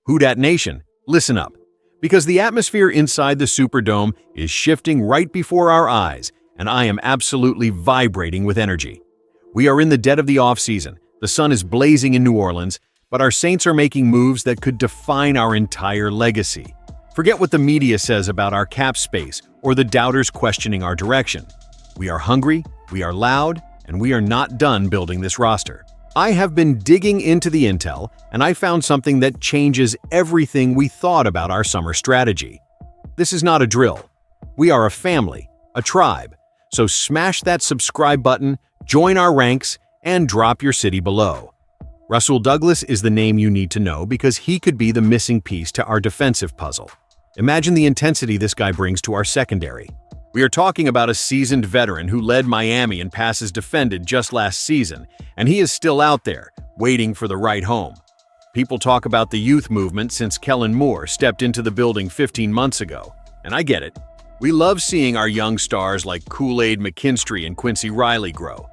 Who Dat Nation, listen up. Because the atmosphere inside the Superdome is shifting right before our eyes, and I am absolutely vibrating with energy. We are in the dead of the offseason, the sun is blazing in New Orleans, but our Saints are making moves that could define our entire legacy. Forget what the media says about our cap space or the doubters questioning our direction. We are hungry, we are loud, and we are not done building this roster. I have been digging into the intel, and I found something that changes everything we thought about our summer strategy. This is not a drill. We are a family, a tribe. So smash that subscribe button, join our ranks, and drop your city below. Rasul Douglas is the name you need to know because he could be the missing piece to our defensive puzzle. Imagine the intensity this guy brings to our secondary. We are talking about a seasoned veteran who led Miami in passes defended just last season, and he is still out there, waiting for the right home. People talk about the youth movement since Kellen Moore stepped into the building 15 months ago, and I get it. We love seeing our young stars like Kool-Aid McKinstry and Quincy Riley grow.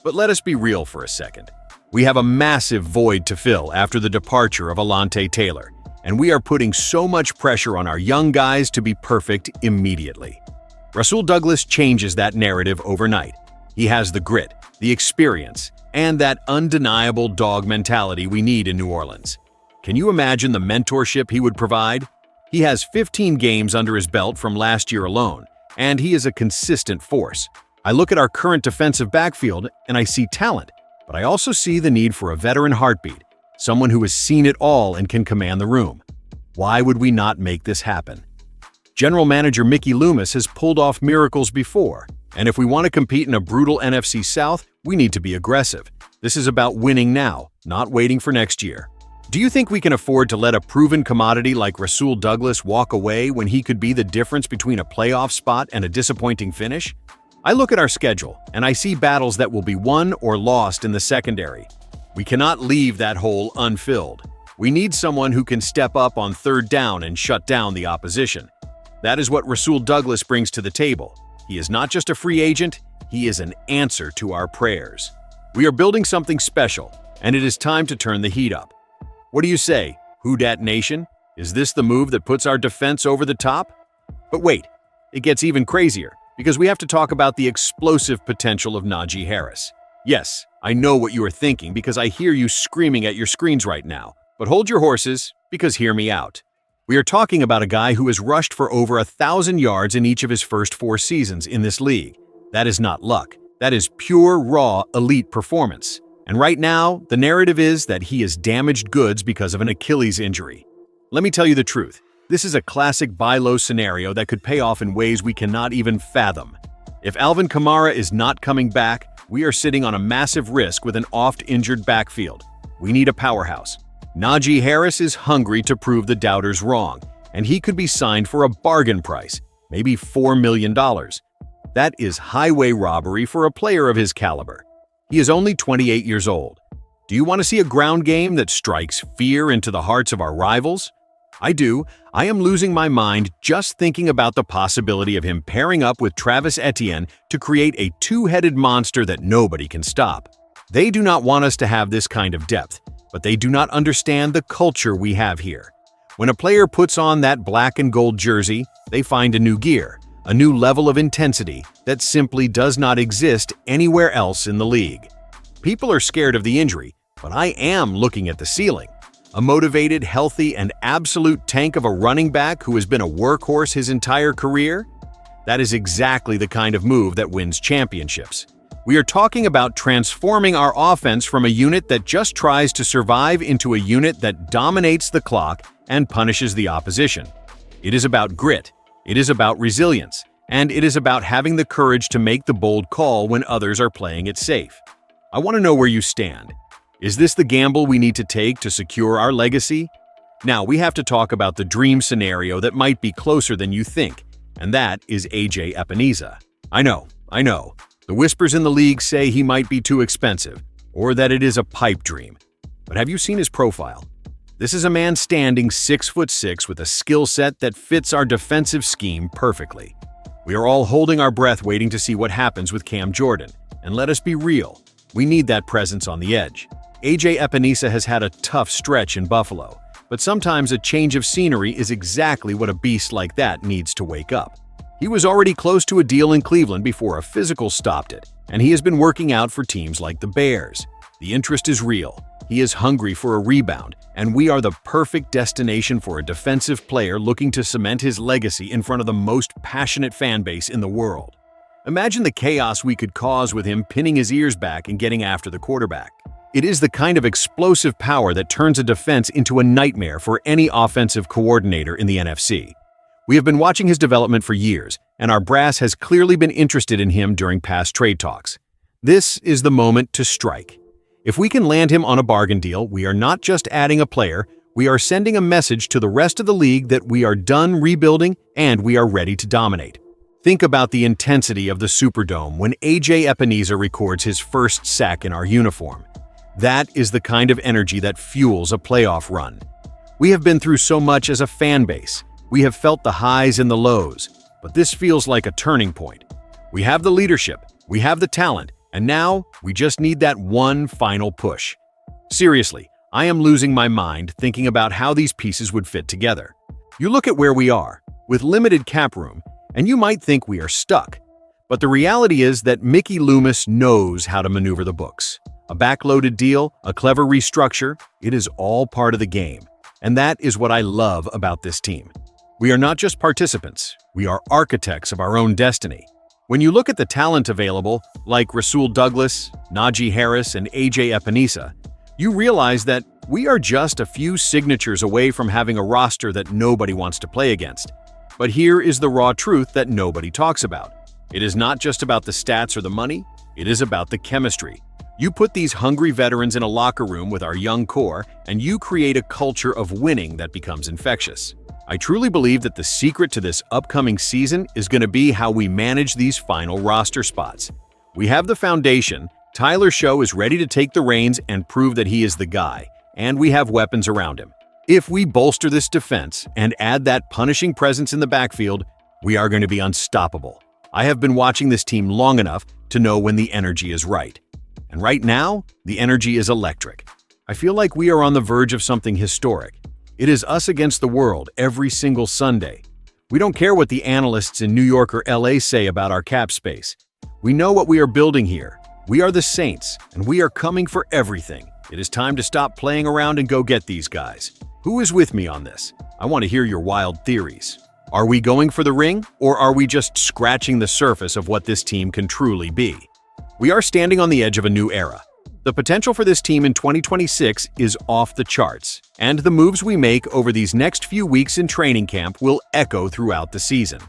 But let us be real for a second. We have a massive void to fill after the departure of Alontae Taylor, and we are putting so much pressure on our young guys to be perfect immediately. Rasul Douglas changes that narrative overnight. He has the grit, the experience, and that undeniable dog mentality we need in New Orleans. Can you imagine the mentorship he would provide? He has 15 games under his belt from last year alone, and he is a consistent force. I look at our current defensive backfield and I see talent, but I also see the need for a veteran heartbeat, someone who has seen it all and can command the room. Why would we not make this happen? General Manager Mickey Loomis has pulled off miracles before, and if we want to compete in a brutal NFC South, we need to be aggressive. This is about winning now, not waiting for next year. Do you think we can afford to let a proven commodity like Rasul Douglas walk away when he could be the difference between a playoff spot and a disappointing finish? I look at our schedule, and I see battles that will be won or lost in the secondary. We cannot leave that hole unfilled. We need someone who can step up on third down and shut down the opposition. That is what Rasul Douglas brings to the table. He is not just a free agent, he is an answer to our prayers. We are building something special, and it is time to turn the heat up. What do you say, Who Dat Nation? Is this the move that puts our defense over the top? But wait, it gets even crazier, because we have to talk about the explosive potential of Najee Harris. Yes, I know what you are thinking because I hear you screaming at your screens right now, but hold your horses, because hear me out. We are talking about a guy who has rushed for over 1,000 yards in each of his first 4 seasons in this league. That is not luck. That is pure, raw, elite performance. And right now, the narrative is that he is damaged goods because of an Achilles injury. Let me tell you the truth. This is a classic buy low scenario that could pay off in ways we cannot even fathom. If Alvin Kamara is not coming back, we are sitting on a massive risk with an oft-injured backfield. We need a powerhouse. Najee Harris is hungry to prove the doubters wrong, and he could be signed for a bargain price, maybe $4 million. That is highway robbery for a player of his caliber. He is only 28 years old. Do you want to see a ground game that strikes fear into the hearts of our rivals? I do. I am losing my mind just thinking about the possibility of him pairing up with Travis Etienne to create a two-headed monster that nobody can stop. They do not want us to have this kind of depth, but they do not understand the culture we have here. When a player puts on that black and gold jersey, they find a new gear, a new level of intensity that simply does not exist anywhere else in the league. People are scared of the injury, but I am looking at the ceiling. A motivated, healthy, and absolute tank of a running back who has been a workhorse his entire career? That is exactly the kind of move that wins championships. We are talking about transforming our offense from a unit that just tries to survive into a unit that dominates the clock and punishes the opposition. It is about grit, it is about resilience, and it is about having the courage to make the bold call when others are playing it safe. I want to know where you stand. Is this the gamble we need to take to secure our legacy? Now, we have to talk about the dream scenario that might be closer than you think, and that is AJ Epineza. I know. The whispers in the league say he might be too expensive, or that it is a pipe dream. But have you seen his profile? This is a man standing 6'6" with a skill set that fits our defensive scheme perfectly. We are all holding our breath waiting to see what happens with Cam Jordan. And let us be real, we need that presence on the edge. AJ Epineza has had a tough stretch in Buffalo, But sometimes a change of scenery is exactly what a beast like that needs to wake up. He was already close to a deal in Cleveland before a physical stopped it, and he has been working out for teams like the Bears. The interest is real. He is hungry for a rebound, and we are the perfect destination for a defensive player looking to cement his legacy in front of the most passionate fan base in the world. Imagine the chaos we could cause with him pinning his ears back and getting after the quarterback. It is the kind of explosive power that turns a defense into a nightmare for any offensive coordinator in the NFC. We have been watching his development for years, and our brass has clearly been interested in him during past trade talks. This is the moment to strike. If we can land him on a bargain deal, we are not just adding a player, we are sending a message to the rest of the league that we are done rebuilding and we are ready to dominate. Think about the intensity of the Superdome when A.J. Epenesa records his first sack in our uniform. That is the kind of energy that fuels a playoff run. We have been through so much as a fan base. We have felt the highs and the lows, but this feels like a turning point. We have the leadership, we have the talent, and now we just need that one final push. Seriously, I am losing my mind thinking about how these pieces would fit together. You look at where we are, with limited cap room, and you might think we are stuck. But the reality is that Mickey Loomis knows how to maneuver the books. A backloaded deal, a clever restructure, it is all part of the game. And that is what I love about this team. We are not just participants, we are architects of our own destiny. When you look at the talent available, like Rasul Douglas, Najee Harris, and A.J. Epenesa, you realize that we are just a few signatures away from having a roster that nobody wants to play against. But here is the raw truth that nobody talks about. It is not just about the stats or the money, it is about the chemistry. You put these hungry veterans in a locker room with our young core, and you create a culture of winning that becomes infectious. I truly believe that the secret to this upcoming season is going to be how we manage these final roster spots. We have the foundation, Tyler Show is ready to take the reins and prove that he is the guy, and we have weapons around him. If we bolster this defense and add that punishing presence in the backfield, we are going to be unstoppable. I have been watching this team long enough to know when the energy is right. And right now, the energy is electric. I feel like we are on the verge of something historic. It is us against the world every single Sunday. We don't care what the analysts in New York or LA say about our cap space. We know what we are building here. We are the Saints, and we are coming for everything. It is time to stop playing around and go get these guys. Who is with me on this? I want to hear your wild theories. Are we going for the ring, or are we just scratching the surface of what this team can truly be? We are standing on the edge of a new era. The potential for this team in 2026 is off the charts, and the moves we make over these next few weeks in training camp will echo throughout the season.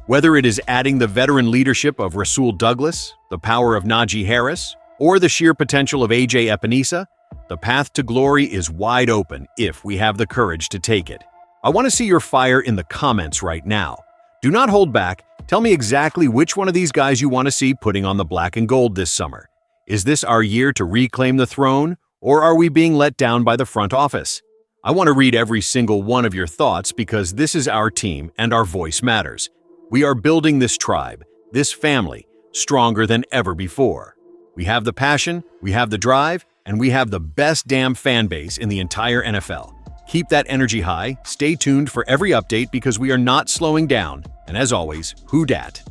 Whether it is adding the veteran leadership of Rasul Douglas, the power of Najee Harris, or the sheer potential of A.J. Epenesa, the path to glory is wide open if we have the courage to take it. I want to see your fire in the comments right now. Do not hold back. Tell me exactly which one of these guys you want to see putting on the black and gold this summer. Is this our year to reclaim the throne, or are we being let down by the front office? I want to read every single one of your thoughts because this is our team and our voice matters. We are building this tribe, this family, stronger than ever before. We have the passion, we have the drive, and we have the best damn fan base in the entire NFL. Keep that energy high, stay tuned for every update because we are not slowing down, and as always, Who Dat?